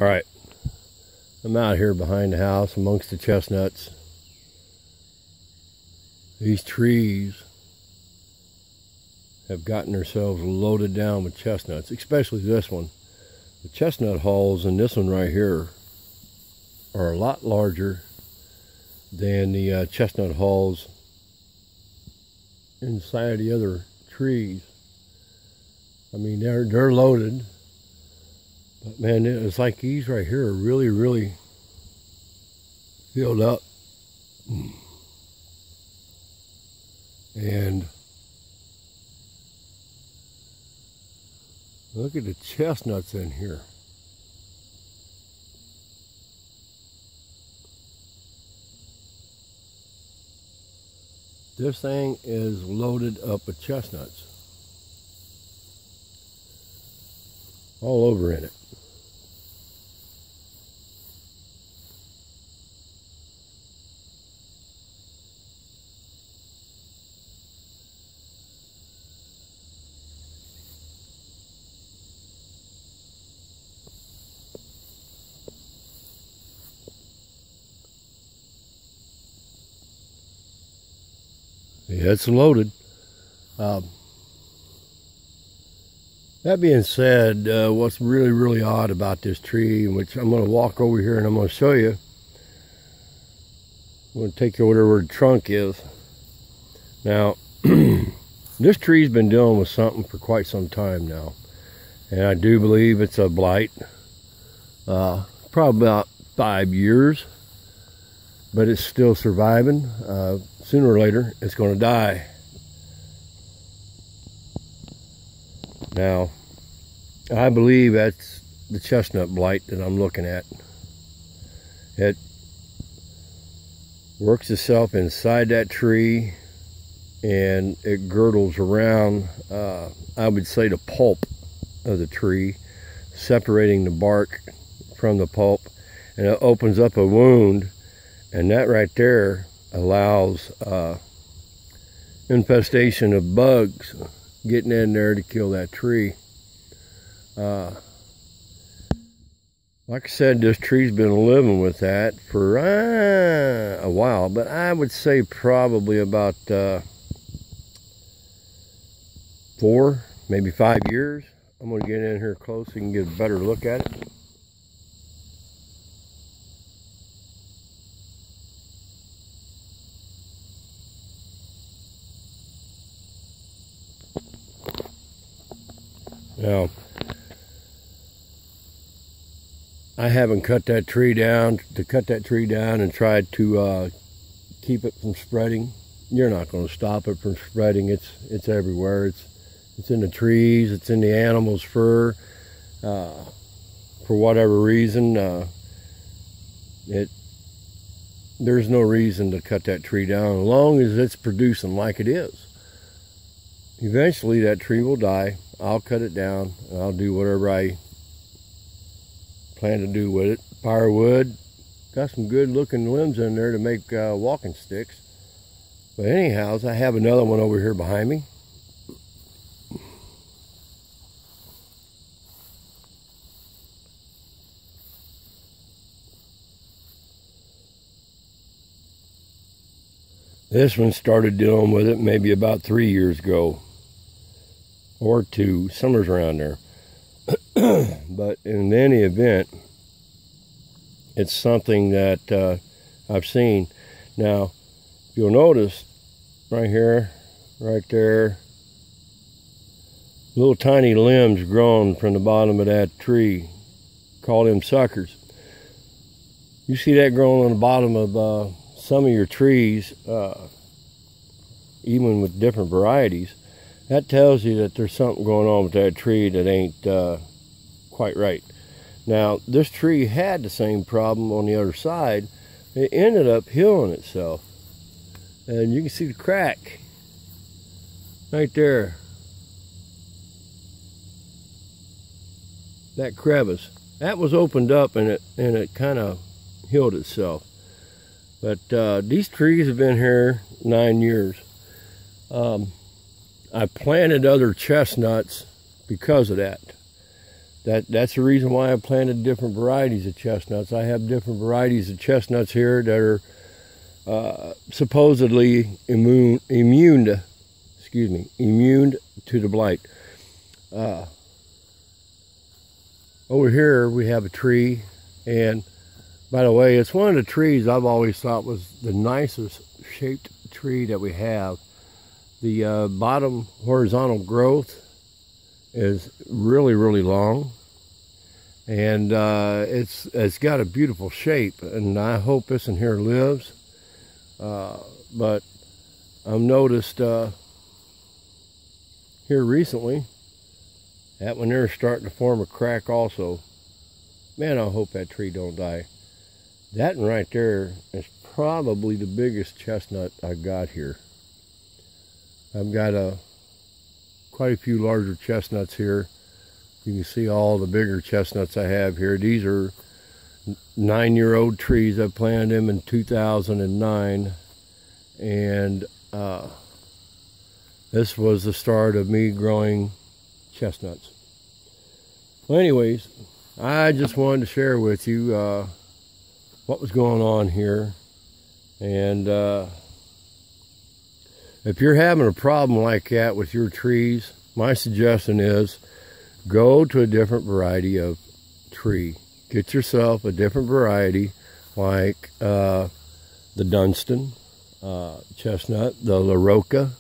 All right, I'm out here behind the house amongst the chestnuts. These trees have gotten themselves loaded down with chestnuts, especially this one. The chestnut hulls in this one right here are a lot larger than the chestnut hulls inside the other trees. I mean, they're loaded, but man, it's like these right here are really filled up. And look at the chestnuts in here. This thing is loaded up with chestnuts. All over in it. Yeah, it's loaded. That being said, what's really odd about this tree, which I'm going to walk over here and I'm going to show you. I'm going to take you over where the trunk is. Now, this tree's been dealing with something for quite some time now. And I do believe it's a blight. Probably about 5 years. But it's still surviving. Sooner or later, it's going to die. Now, I believe that's the chestnut blight that I'm looking at. It works itself inside that tree and it girdles around, I would say, the pulp of the tree, separating the bark from the pulp, and it opens up a wound, and that right there allows infestation of bugs getting in there to kill that tree. Like I said, this tree's been living with that for a while, but I would say probably about 4, maybe 5 years. I'm going to get in here close so you can get a better look at it. Now, I haven't cut that tree down. To cut that tree down and try to keep it from spreading, you're not going to stop it from spreading. It's everywhere. It's in the trees. It's in the animal's fur. For whatever reason, there's no reason to cut that tree down as long as it's producing like it is. Eventually, that tree will die. I'll cut it down, and I'll do whatever I plan to do with it. Firewood, got some good looking limbs in there to make walking sticks. But anyhow, I have another one over here behind me. This one started dealing with it maybe about 3 years ago. Or 2, somewhere around there. But in any event, it's something that I've seen. Now, you'll notice right here, right there, little tiny limbs growing from the bottom of that tree. Call them suckers. You see that growing on the bottom of some of your trees, even with different varieties. That tells you that there's something going on with that tree that ain't quite right. Now, this tree had the same problem on the other side. It ended up healing itself. And you can see the crack right there. That crevice. That was opened up and it kind of healed itself. But these trees have been here 9 years. I planted other chestnuts because of that. That's the reason why I planted different varieties of chestnuts. I have different varieties of chestnuts here that are supposedly immune to the blight. Over here we have a tree, and by the way, it's one of the trees I've always thought was the nicest shaped tree that we have. The bottom horizontal growth is really, really long, and it's got a beautiful shape, and I hope this one here lives. But I've noticed here recently that one there is starting to form a crack also. Man, I hope that tree don't die. That one right there is probably the biggest chestnut I got here. I've got quite a few larger chestnuts here. You can see all the bigger chestnuts I have here. These are 9-year-old trees. I planted them in 2009, and this was the start of me growing chestnuts. Well, anyways, I just wanted to share with you what was going on here, and if you're having a problem like that with your trees, my suggestion is go to a different variety of tree. Get yourself a different variety like the Dunstan chestnut, the LaRocca,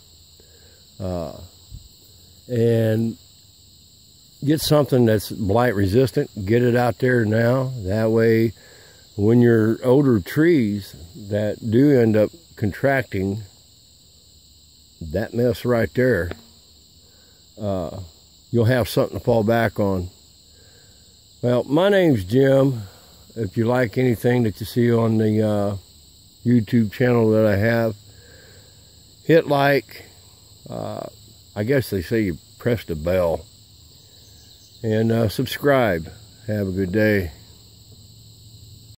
and get something that's blight resistant. Get it out there now. That way, when your older trees that do end up contracting that mess right there, you'll have something to fall back on. Well, my name's Jim. If you like anything that you see on the YouTube channel that I have, hit like. I guess they say you press the bell. And subscribe. Have a good day.